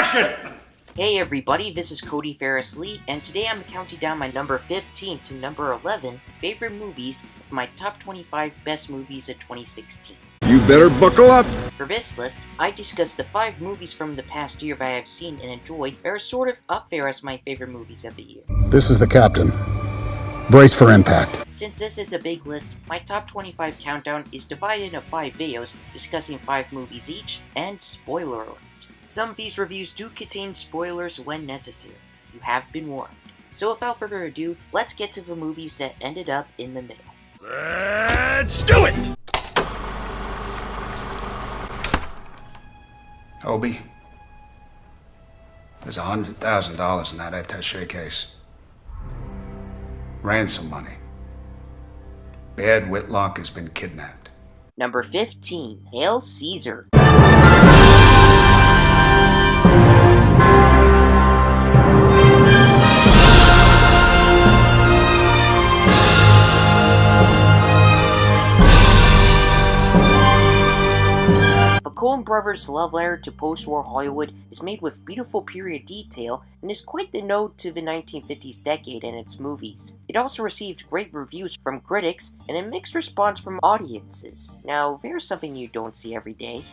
action! Hey everybody, this is Cody Fairless-Lee, and today I'm counting down my number 15 to number 11 favorite movies of my top 25 best movies of 2016. You better buckle up! For this list, I discussed the 5 movies from the past year that I have seen and enjoyed that are sort of up there as my favorite movies of the year. This is the captain. Brace for impact. Since this is a big list, my top 25 countdown is divided into 5 videos discussing 5 movies each, and spoiler alert. Some of these reviews do contain spoilers when necessary. You have been warned. So without further ado, let's get to the movies that ended up in the middle. Let's do it! Obi, there's $100,000 in that attaché case. Ransom money. Baird Whitlock has been kidnapped. Number 15, Hail Caesar. The Coen brothers' love letter to post-war Hollywood is made with beautiful period detail and is quite the nod to the 1950s decade and its movies. It also received great reviews from critics and a mixed response from audiences. Now, there's something you don't see every day.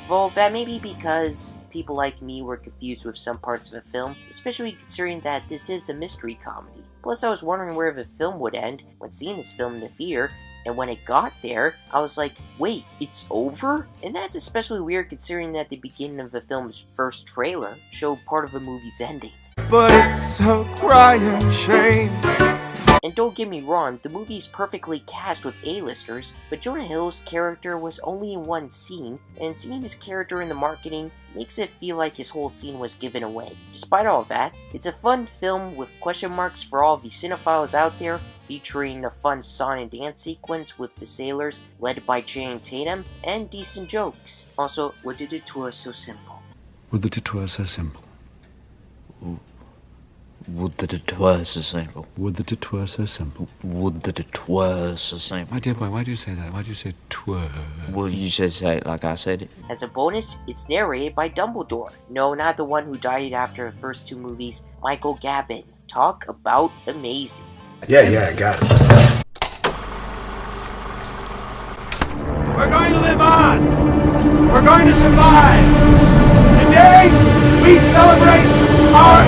Well, that may be because people like me were confused with some parts of the film, especially considering that this is a mystery comedy. Plus, I was wondering where the film would end when seeing this film in the theater, and when it got there, I was like, wait, it's over? And that's especially weird considering that the beginning of the film's first trailer showed part of the movie's ending. But it's a crying shame. And don't get me wrong, the movie is perfectly cast with A-listers, but Jonah Hill's character was only in one scene, and seeing his character in the marketing makes it feel like his whole scene was given away. Despite all that, it's a fun film with question marks for all the cinephiles out there, featuring a fun song and dance sequence with the sailors, led by Channing Tatum, and decent jokes. Also, what did it to us so simple? Would that it were so simple. Would that it were so simple. Would that it were so simple. Would that it were so simple. My dear boy, why do you say that? Why do you say twere? Well, you should say it like I said it. As a bonus, it's narrated by Dumbledore. No, not the one who died after the first 2 movies, Michael Gambon. Talk about amazing. Yeah, I got it. We're going to live on! We're going to survive! Today, we celebrate our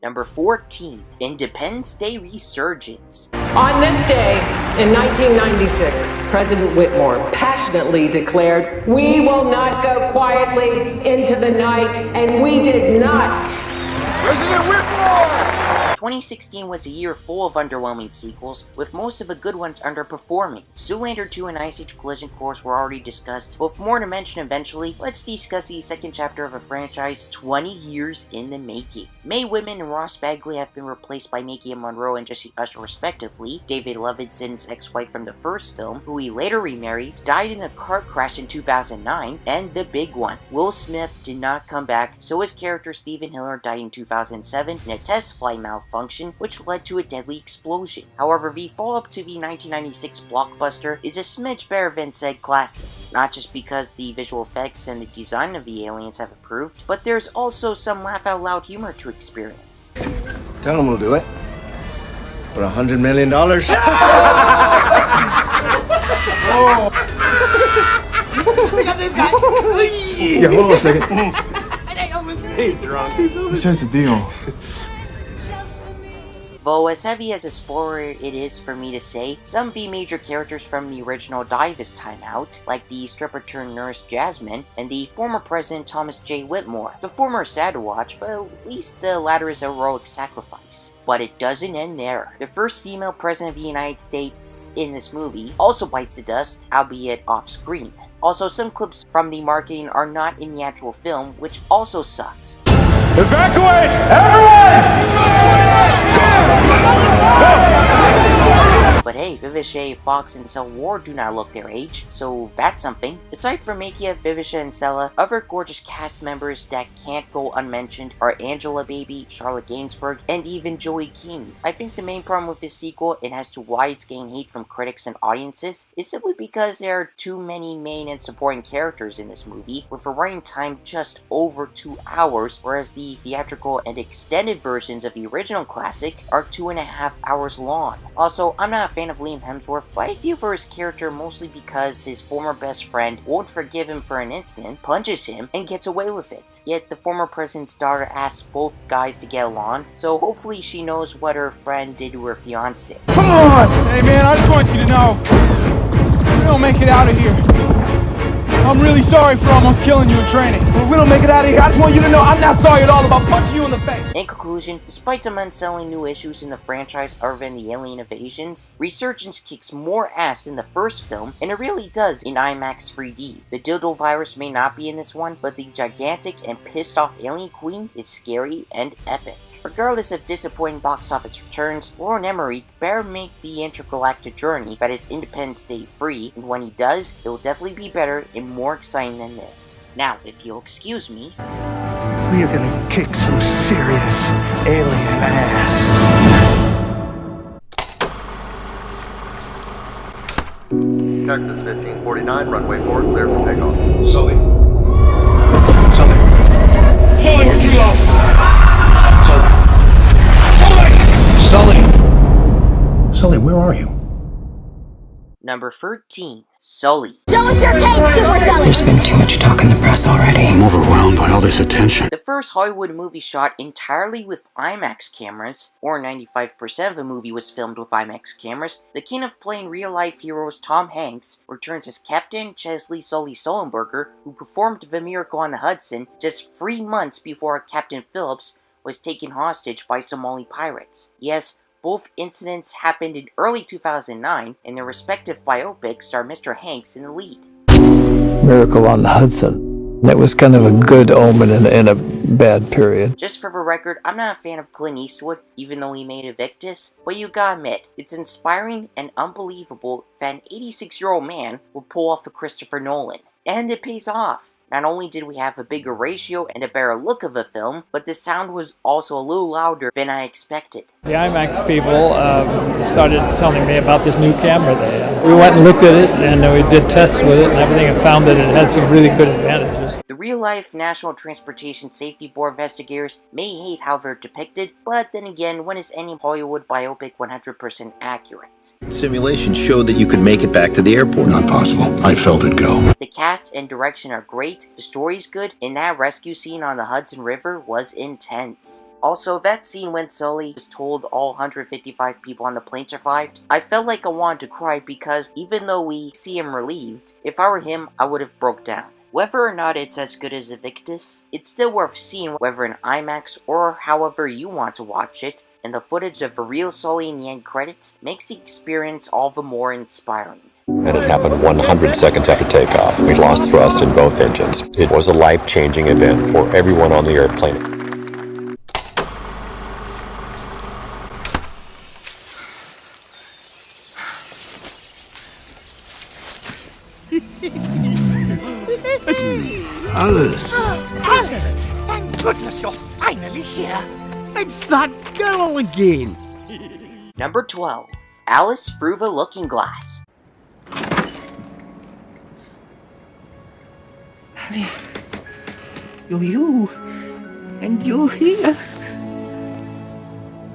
Number 14, Independence Day Resurgence. On this day, in 1996, President Whitmore passionately declared, "We will not go quietly into the night," and we did not. President Whitmore! 2016 was a year full of underwhelming sequels, with most of the good ones underperforming. Zoolander 2 and Ice Age Collision Course were already discussed, but with more to mention eventually, let's discuss the second chapter of a franchise 20 years in the making. Mae Whitman and Ross Bagley have been replaced by Makia Monroe and Jesse Usher respectively. David Levinson's ex-wife from the first film, who he later remarried, died in a car crash in 2009, and the big one, Will Smith did not come back, so his character Stephen Hiller died in 2007 in a test flight malfunction, which led to a deadly explosion. However, the follow-up to the 1996 blockbuster is a smidge better than said classic, not just because the visual effects and the design of the aliens have improved, but there's also some laugh-out-loud humor to experience. Tell him we'll do it. For $100 million? Oh. Look at this guy! Yeah, hold on a second. He's drunk. What's the deal? Though as heavy as a spoiler it is for me to say, some of the major characters from the original die this time out, like the stripper-turned-nurse Jasmine and the former President Thomas J. Whitmore. The former is sad to watch, but at least the latter is a heroic sacrifice. But it doesn't end there. The first female President of the United States in this movie also bites the dust, albeit off-screen. Also, some clips from the marketing are not in the actual film, which also sucks. Evacuate! Everyone! But hey, Vivisha, Fox, and Cell Ward do not look their age, so that's something. Aside from Makia, Vivisha, and Sella, other gorgeous cast members that can't go unmentioned are Angela Baby, Charlotte Gainsbourg, and even Joey King. I think the main problem with this sequel, and as to why it's getting hate from critics and audiences, is simply because there are too many main and supporting characters in this movie, with a running time just over 2 hours, whereas the theatrical and extended versions of the original classic are 2.5 hours long. Also, I'm not a fan of Liam Hemsworth, but I feel for his character mostly because his former best friend won't forgive him for an incident, punches him, and gets away with it. Yet the former president's daughter asks both guys to get along, so hopefully she knows what her friend did to her fiance. Come on! Hey man, I just want you to know, we don't make it out of here. I'm really sorry for almost killing you in training. If we don't make it out of here, I just want you to know I'm not sorry at all about punching you in the face. In conclusion, despite some unsettling new issues in the franchise other than the alien invasions, Resurgence kicks more ass in the first film, and it really does in IMAX 3D. The dildo virus may not be in this one, but the gigantic and pissed off alien queen is scary and epic. Regardless of disappointing box office returns, Roland Emmerich better make the intergalactic journey that is Independence Day free, and when he does, it will definitely be better and more exciting than this. Now, if you'll excuse me, We are gonna kick some serious alien ass. Cactus 1549, runway 4, clear for takeoff. Sully. Sully. Sully, we're too low. Sully! Sully, where are you? number 13, Sully. Show us your cake, Super Sully! There's been too much talk in the press already. I'm overwhelmed by all this attention. The first Hollywood movie shot entirely with IMAX cameras, or 95% of the movie was filmed with IMAX cameras, the king of playing real-life heroes Tom Hanks returns as Captain Chesley Sully Sullenberger, who performed The Miracle on the Hudson just 3 months before Captain Phillips was taken hostage by Somali pirates. Yes, both incidents happened in early 2009, and their respective biopics star Mr. Hanks in the lead. Miracle on the Hudson. That was kind of a good omen in a bad period. Just for the record, I'm not a fan of Clint Eastwood, even though he made Invictus, but you gotta admit, it's inspiring and unbelievable that an 86-year-old man will pull off a Christopher Nolan. And it pays off. Not only did we have a bigger ratio and a better look of the film, but the sound was also a little louder than I expected. The IMAX people started telling me about this new camera we went and looked at it, and we did tests with it and everything, and found that it had some really good advantages. The real-life National Transportation Safety Board investigators may hate how they're depicted, but then again, when is any Hollywood biopic 100% accurate? Simulation showed that you could make it back to the airport. Not possible. I felt it go. The cast and direction are great, the story's good, and that rescue scene on the Hudson River was intense. Also, that scene when Sully was told all 155 people on the plane survived, I felt like I wanted to cry because even though we see him relieved, if I were him, I would have broke down. Whether or not it's as good as Invictus, it's still worth seeing whether in IMAX or however you want to watch it, and the footage of the real Sully in the end credits makes the experience all the more inspiring. And it happened 100 seconds after takeoff. We lost thrust in both engines. It was a life-changing event for everyone on the airplane. Alice! Alice! Thank goodness you're finally here! It's that girl again! Number 12, Alice Through the Looking Glass. Alice, you're you, and you're here.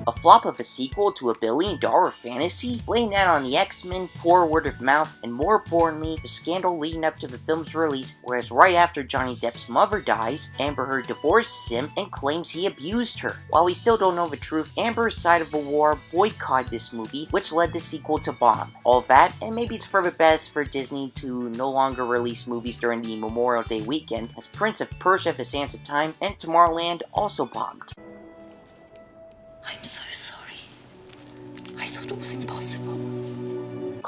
A flop of a sequel to a $1 billion fantasy, laying that on the X-Men, poor word of mouth, and more importantly, the scandal leading up to the film's release, whereas right after Johnny Depp's mother dies, Amber Heard divorces him and claims he abused her. While we still don't know the truth, Amber's side of the war boycotted this movie, which led the sequel to bomb. All that, and maybe it's for the best for Disney to no longer release movies during the Memorial Day weekend, as Prince of Persia: The Sands of Time and Tomorrowland also bombed. I'm so sorry. I thought it was impossible.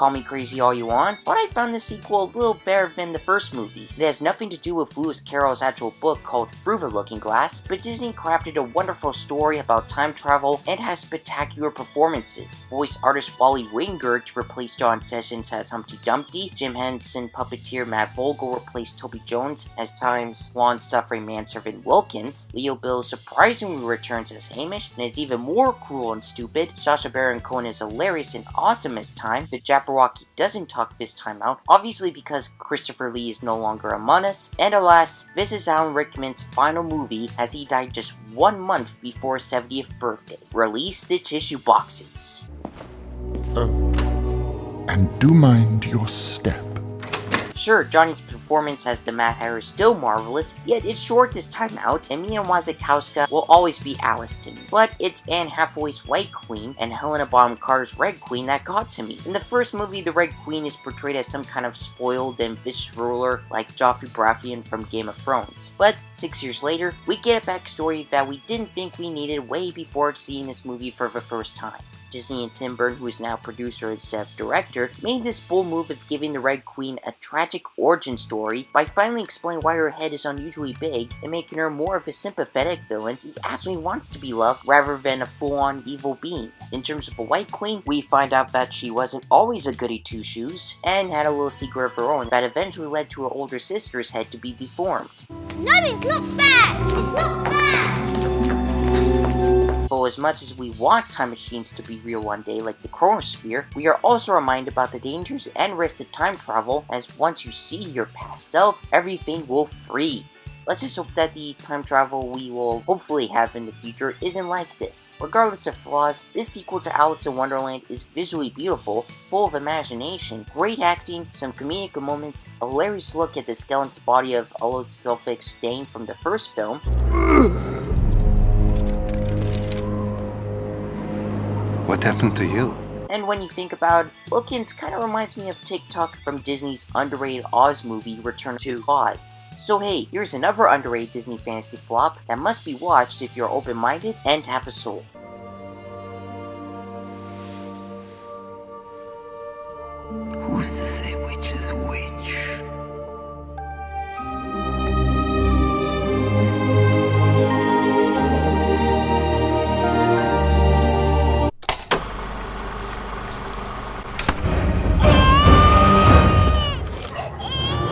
Call me crazy all you want, but I found the sequel a little better than the first movie. It has nothing to do with Lewis Carroll's actual book called Through the Looking Glass, but Disney crafted a wonderful story about time travel and has spectacular performances. Voice artist Wally Wingert to replace John Sessions as Humpty Dumpty, Jim Henson puppeteer Matt Vogel replaced Toby Jones as Time's long-suffering manservant Wilkins, Leo Bill surprisingly returns as Hamish and is even more cruel and stupid, Sacha Baron Cohen is hilarious and awesome as Time, the Jabberwocky doesn't talk this time out, obviously because Christopher Lee is no longer among us, and alas, this is Alan Rickman's final movie as he died just 1 month before his 70th birthday. Release the tissue boxes. And do mind your step. Sure, Johnny's performance as the Mad Hatter is still marvelous, yet it's short this time out, and Mia Wasikowska will always be Alice to me. But it's Anne Hathaway's White Queen and Helena Bonham Carter's Red Queen that got to me. In the first movie, the Red Queen is portrayed as some kind of spoiled and vicious ruler like Joffrey Baratheon from Game of Thrones. But 6 years later, we get a backstory that we didn't think we needed way before seeing this movie for the first time. Disney and Tim Burton, who is now producer instead of director, made this bold move of giving the Red Queen a tragic origin story by finally explaining why her head is unusually big and making her more of a sympathetic villain who actually wants to be loved rather than a full-on evil being. In terms of the White Queen, we find out that she wasn't always a goody two-shoes and had a little secret of her own that eventually led to her older sister's head to be deformed. No, it's not bad! It's not bad! So as much as we want time machines to be real one day like the chronosphere, we are also reminded about the dangers and risks of time travel, as once you see your past self, everything will freeze. Let's just hope that the time travel we will hopefully have in the future isn't like this. Regardless of flaws, this sequel to Alice in Wonderland is visually beautiful, full of imagination, great acting, some comedic moments, a hilarious look at the skeleton body of Olosophic Stain from the first film, What happened to you? and when you think about it, Wilkins kinda reminds me of TikTok from Disney's underrated Oz movie Return to Oz. So hey, here's another underrated Disney fantasy flop that must be watched if you're open-minded and have a soul. Who's to say which is which?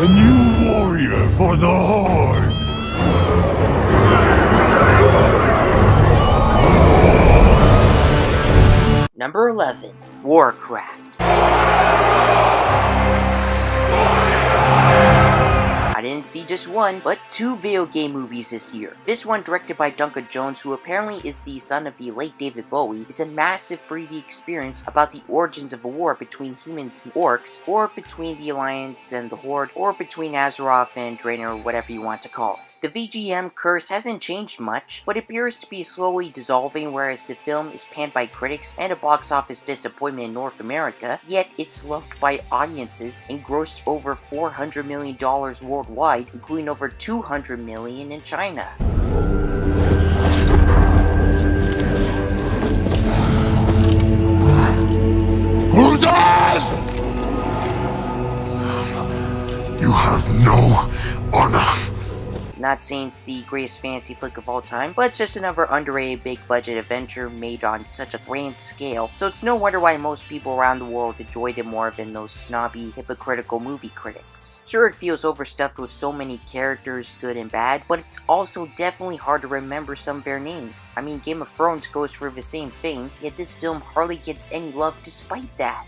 A new warrior for the Horde! Number 11. Warcraft. I didn't see just one, but two video game movies this year. This one, directed by Duncan Jones, who apparently is the son of the late David Bowie, is a massive 3D experience about the origins of a war between humans and orcs, or between the Alliance and the Horde, or between Azeroth and Draenor, or whatever you want to call it. The VGM curse hasn't changed much, but appears to be slowly dissolving, whereas the film is panned by critics and a box office disappointment in North America, yet it's loved by audiences and grossed over $400 million worldwide, including over $200 million in China. Who does? You have no honor. Not saying it's the greatest fantasy flick of all time, but it's just another underrated big budget adventure made on such a grand scale, so it's no wonder why most people around the world enjoyed it more than those snobby, hypocritical movie critics. Sure, it feels overstuffed with so many characters, good and bad, but it's also definitely hard to remember some of their names. I mean, Game of Thrones goes for the same thing, yet this film hardly gets any love despite that.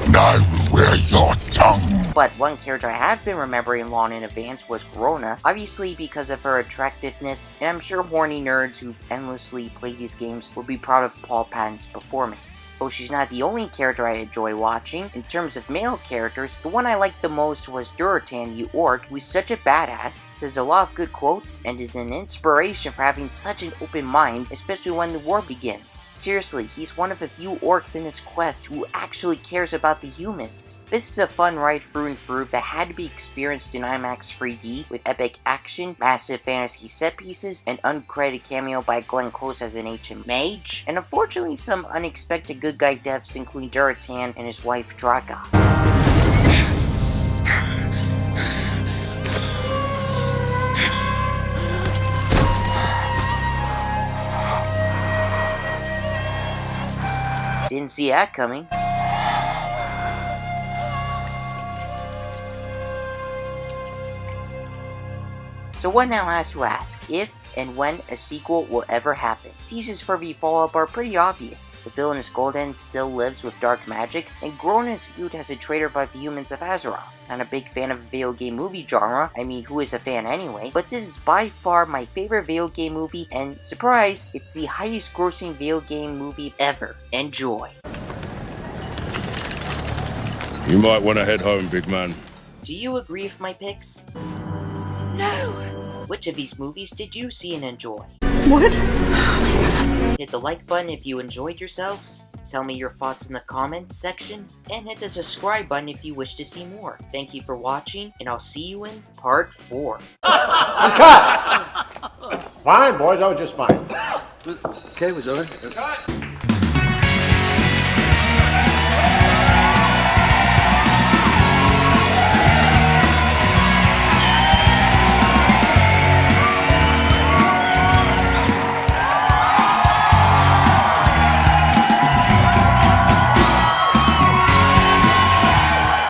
And I will wear your tongue. But one character I have been remembering long in advance was Corona, obviously because of her attractiveness, and I'm sure horny nerds who've endlessly played these games will be proud of Paul Patton's performance. Though she's not the only character I enjoy watching. In terms of male characters, the one I liked the most was Duratan the Orc, who's such a badass, says a lot of good quotes, and is an inspiration for having such an open mind, especially when the war begins. Seriously, he's one of the few orcs in this quest who actually cares about the humans. This is a fun ride through and through that had to be experienced in IMAX 3D with epic action, massive fantasy set pieces, an uncredited cameo by Glenn Close as an ancient mage, and unfortunately some unexpected good guy deaths including Duratan and his wife Draga. Didn't see that coming. So one now has to ask, if and when a sequel will ever happen. Teases for the follow-up are pretty obvious. The villainous Golden still lives with dark magic, and Groen is viewed as a traitor by the humans of Azeroth. Not a big fan of the video game movie genre, I mean who is a fan anyway, but this is by far my favorite video game movie, and surprise, it's the highest grossing video game movie ever. Enjoy. You might want to head home, big man. Do you agree with my picks? No! Which of these movies did you see and enjoy? What? Hit the like button if you enjoyed yourselves, tell me your thoughts in the comments section, and hit the subscribe button if you wish to see more. Thank you for watching, and I'll see you in part 4. Cut! Fine, boys, I was just fine. Okay, was over. Cut!